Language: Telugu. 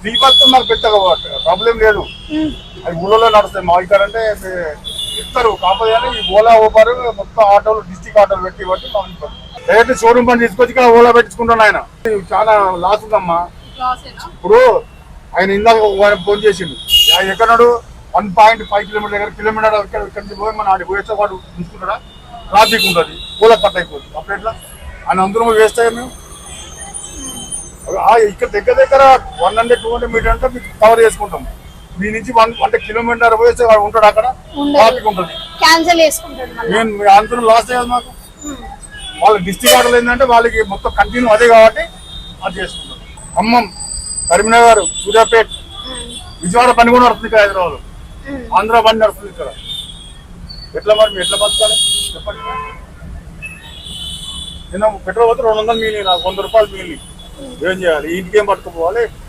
ఫ్రీ బస్ మాకు పెద్దగా ప్రాబ్లం లేదు. అది ఊళ్ళో నడుస్తాయి. మా ఇక్కడ అంటే ఇస్తారు కాకపోతే కానీ ఈ ఓలా ఊబర్ మొత్తం ఆటోలు డిస్టిక్ ఆటోలు పెట్టి మాకు డైరెక్ట్ షోరూమ్ పని తీసుకొచ్చి ఇక్కడ ఓలా పెట్టించుకుంటాను. ఆయన చాలా లాస్ ఉందమ్మా. ఇప్పుడు ఆయన ఇందాక ఫోన్ చేసిండు, ఎక్కడాడు 1.5 కిలోమీటర్ దగ్గర కిలోమీటర్ ఇక్కడ నుంచి పోయి మన ఆడి పోయేస్తే వాడు ఉంచుకుంటాడా, ట్రాఫిక్ ఉంటుంది, ఓలా కట్ అయిపోతుంది. అప్పుడు ఎట్లా ఆయన అందరూ వేస్తాయి. మేము ఇక్కడ దగ్గర దగ్గర 100-200 మీటర్ అంటే మీకు కవర్ చేసుకుంటాం. మీ నుంచి 1 కిలోమీటర్ పోయేస్తే వాడు ఉంటాడు, అక్కడ ట్రాఫిక్ ఉంటుంది, నేను అందరూ లాస్ అయ్యేది మాకు. వాళ్ళ డిస్ట్రిక్ట్ ఆటోలు ఏంటంటే వాళ్ళకి మొత్తం కంటిన్యూ అదే కాబట్టి అది చేసుకుంటాం. ఖమ్మం, కరీంనగర్, సూర్యాపేట, విజయవాడ పని కూడా నడుస్తుంది ఇక్కడ, హైదరాబాద్, ఆంధ్ర పని నడుస్తుంది ఇక్కడ. ఎట్లా మరి ఎట్లా బతకాలి చెప్పండి. నేను పెట్రోల్ పోతే 200 మిగిలిన, నాకు 100 రూపాయలు మిగిలిన, ఏం చేయాలి? ఇంటికి ఏం పట్టుకుపోవాలి?